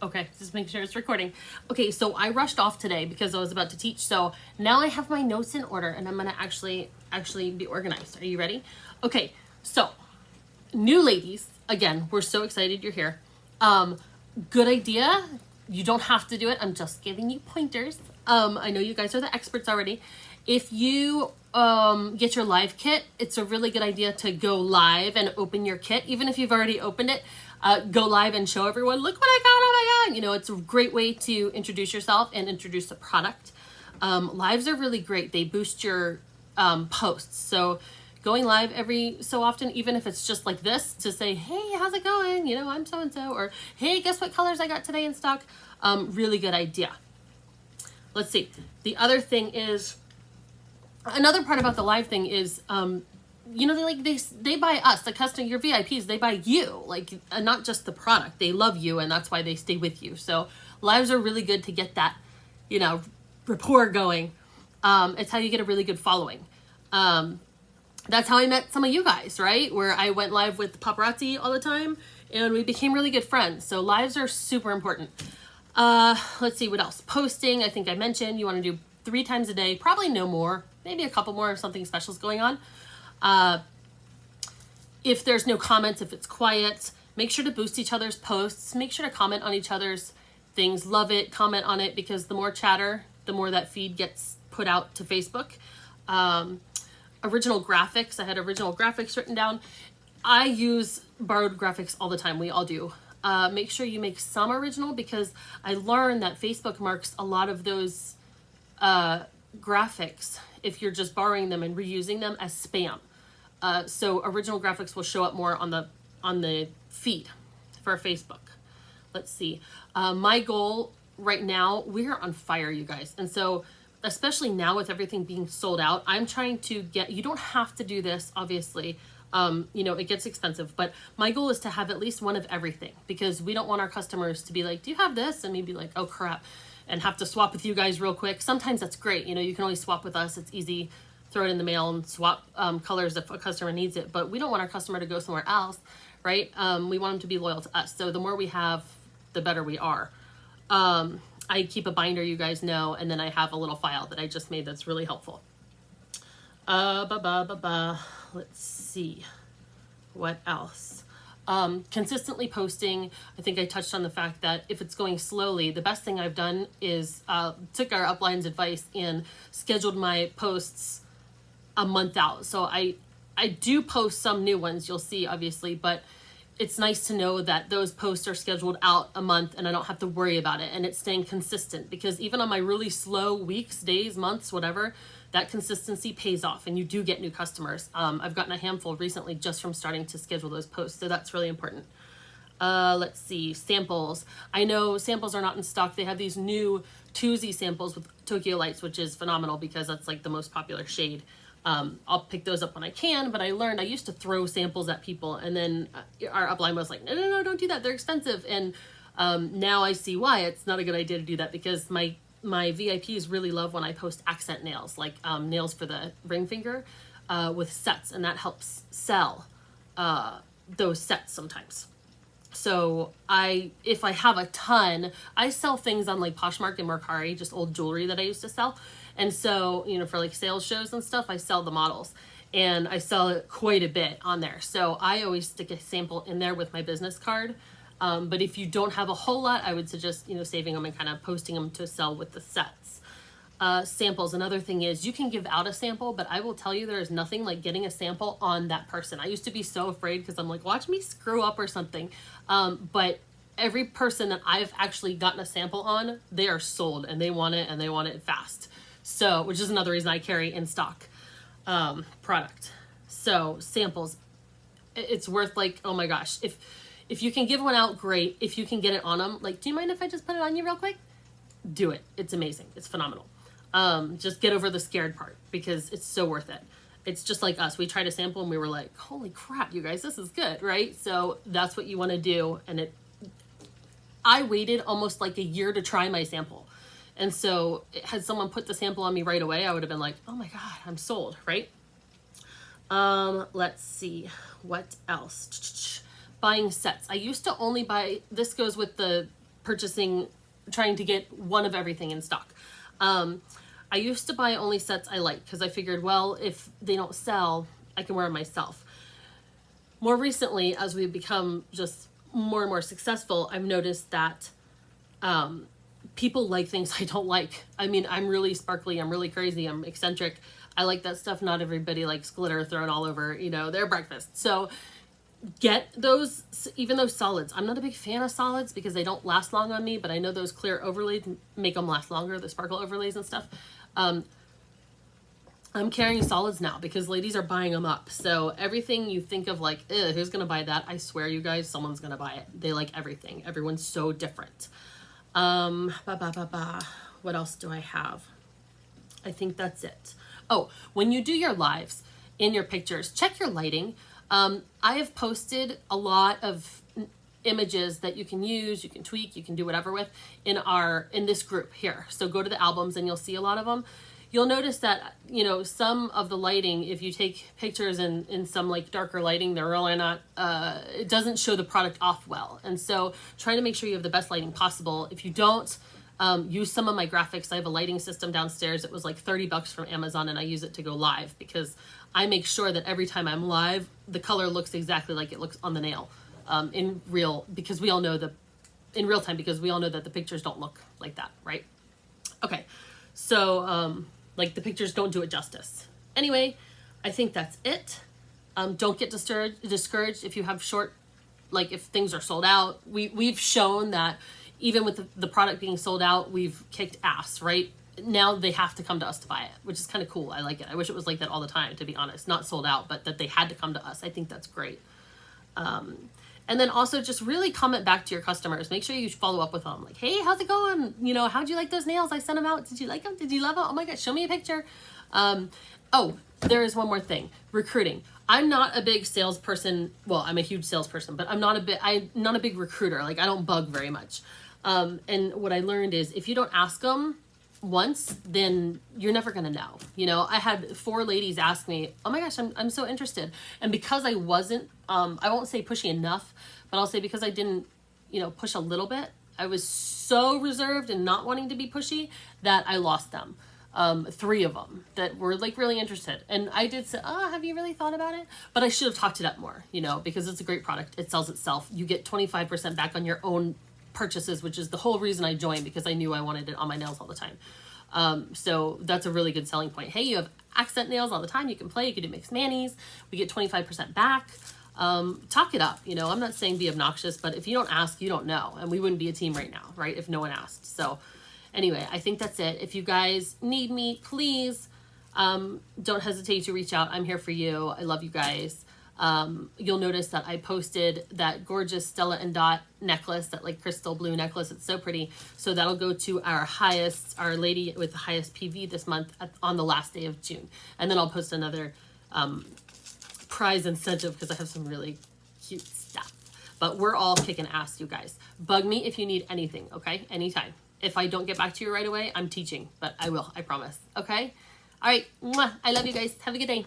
Okay, just make sure it's recording. Okay, so I rushed off today because I was about to teach. So now I have my notes in order and I'm gonna actually be organized. Are you ready? Okay, so new ladies, again, we're so excited you're here. Good idea. You don't have to do it. I'm just giving you pointers. I know you guys are the experts already. If you get your live kit, it's a really good idea to go live and open your kit. Even if you've already opened it, go live and show everyone, look what I got, oh my God. You know, it's a great way to introduce yourself and introduce the product. Lives are really great. They boost your posts. So going live every so often, even if it's just like this, to say, hey, how's it going? You know, I'm so-and-so, or hey, guess what colors I got today in stock? Really good idea. Let's see. The other thing is, another part about the live thing is, you know, they buy us, the customer, your VIPs, they buy you, like, not just the product. They love you, and that's why they stay with you. So lives are really good to get that, you know, rapport going. It's how you get a really good following. That's how I met some of you guys, right? Where I went live with paparazzi all the time, and we became really good friends. So lives are super important. Let's see what else. Posting, I think I mentioned, you want to do 3 times a day, probably no more, maybe a couple more if something special is going on. If there's no comments, if it's quiet, make sure to boost each other's posts. Make sure to comment on each other's things. Love it, comment on it, because the more chatter, the more that feed gets put out to Facebook. Original graphics, I had original graphics written down. I use borrowed graphics all the time. We all do. Make sure you make some original, because I learned that Facebook marks a lot of those graphics, if you're just borrowing them and reusing them, as spam. So original graphics will show up more on the feed for Facebook. Let's see. My goal right now, we're on fire, you guys. And so especially now with everything being sold out, I'm trying to get, you don't have to do this, obviously. You know, it gets expensive, but my goal is to have at least one of everything, because we don't want our customers to be like, do you have this? And me be like, oh crap, and have to swap with you guys real quick. Sometimes that's great. You know, you can always swap with us. It's easy. Throw it in the mail and swap colors if a customer needs it, but we don't want our customer to go somewhere else, right? We want them to be loyal to us. So the more we have, the better we are. I keep a binder, you guys know, and then I have a little file that I just made that's really helpful. Let's see. What else? Consistently posting. I think I touched on the fact that if it's going slowly, the best thing I've done is took our upline's advice and scheduled my posts a month out. So I do post some new ones, you'll see, obviously, but it's nice to know that those posts are scheduled out a month and I don't have to worry about it, and it's staying consistent, because even on my really slow weeks, days, months, whatever, that consistency pays off and you do get new customers. I've gotten a handful recently just from starting to schedule those posts. So that's really important. Let's see, samples. I know samples are not in stock. They have these new Tuesday samples with Tokyo Lights, which is phenomenal because that's like the most popular shade. I'll pick those up when I can, but I learned I used to throw samples at people, and then our upline was like, no, don't do that. They're expensive. And now I see why it's not a good idea to do that, because my VIPs really love when I post accent nails, like nails for the ring finger with sets, and that helps sell those sets sometimes. So if I have a ton, I sell things on like Poshmark and Mercari, just old jewelry that I used to sell. And so, you know, for like sales shows and stuff, I sell the models, and I sell it quite a bit on there. So I always stick a sample in there with my business card. But if you don't have a whole lot, I would suggest, you know, saving them and kind of posting them to sell with the sets. Samples. Another thing is you can give out a sample, but I will tell you there is nothing like getting a sample on that person. I used to be so afraid because I'm like, watch me screw up or something. But every person that I've actually gotten a sample on, they are sold and they want it fast. So, which is another reason I carry in stock product. So samples, it's worth like, oh my gosh, if you can give one out, great. If you can get it on them, like, do you mind if I just put it on you real quick? Do it. It's amazing. It's phenomenal. Just get over the scared part, because it's so worth it. It's just like us. We tried a sample and we were like, holy crap, you guys, this is good, right? So that's what you want to do. And I waited almost like a year to try my sample. And so had someone put the sample on me right away, I would have been like, oh my God, I'm sold, right? Let's see, what else? Buying sets. I used to only buy, this goes with the trying to get one of everything in stock. I used to buy only sets I like because I figured, well, if they don't sell, I can wear them myself. More recently, as we've become just more and more successful, I've noticed that people like things I don't like. I mean, I'm really sparkly, I'm really crazy, I'm eccentric. I like that stuff. Not everybody likes glitter thrown all over, their breakfast. So get those, even those solids. I'm not a big fan of solids because they don't last long on me, but I know those clear overlays make them last longer, the sparkle overlays and stuff. I'm carrying solids now because ladies are buying them up. So everything you think of like, who's going to buy that? I swear you guys, someone's going to buy it. They like everything. Everyone's so different. What else do I have? I think that's it. Oh, when you do your lives in your pictures, check your lighting. I have posted a lot of images that you can use, you can tweak, you can do whatever with in this group here. So go to the albums and you'll see a lot of them. You'll notice that, some of the lighting, if you take pictures in some like darker lighting, they're really not, it doesn't show the product off well. And so try to make sure you have the best lighting possible. If you don't, use some of my graphics. I have a lighting system downstairs. It was like $30 from Amazon and I use it to go live because I make sure that every time I'm live, the color looks exactly like it looks on the nail in real time because we all know that the pictures don't look like that, right? Okay, so like the pictures don't do it justice. Anyway, I think that's it. Don't get discouraged if you have if things are sold out. We've shown that even with the product being sold out, we've kicked ass, right? Now they have to come to us to buy it, which is kind of cool. I like it. I wish it was like that all the time, to be honest. Not sold out, but that they had to come to us. I think that's great. And then also just really comment back to your customers. Make sure you follow up with them. Like, hey, how's it going? How'd you like those nails? I sent them out. Did you like them? Did you love them? Oh my God, show me a picture. Oh, there is one more thing. Recruiting. I'm not a big salesperson. Well, I'm a huge salesperson, but I'm not a big recruiter. Like, I don't bug very much. And what I learned is if you don't ask them once, then you're never going to know. I had 4 ladies ask me, oh my gosh, I'm so interested. And because I wasn't, I won't say pushy enough, but I'll say because I didn't, push a little bit, I was so reserved and not wanting to be pushy that I lost them. 3 of them that were like really interested. And I did say, have you really thought about it? But I should have talked it up more, because it's a great product. It sells itself. You get 25% back on your own purchases, which is the whole reason I joined, because I knew I wanted it on my nails all the time. So that's a really good selling point. Hey, you have accent nails all the time. You can play, you can do mixed manis. We get 25% back. Talk it up. I'm not saying be obnoxious, but if you don't ask, you don't know. And we wouldn't be a team right now, right? If no one asked. So anyway, I think that's it. If you guys need me, please, don't hesitate to reach out. I'm here for you. I love you guys. You'll notice that I posted that gorgeous Stella and Dot necklace, that like crystal blue necklace. It's so pretty. So that'll go to our lady with the highest PV this month on the last day of June. And then I'll post another prize incentive because I have some really cute stuff. But we're all kicking ass, you guys. Bug me if you need anything, okay? Anytime. If I don't get back to you right away, I'm teaching, but I will, I promise, okay? All right, mwah, I love you guys. Have a good day.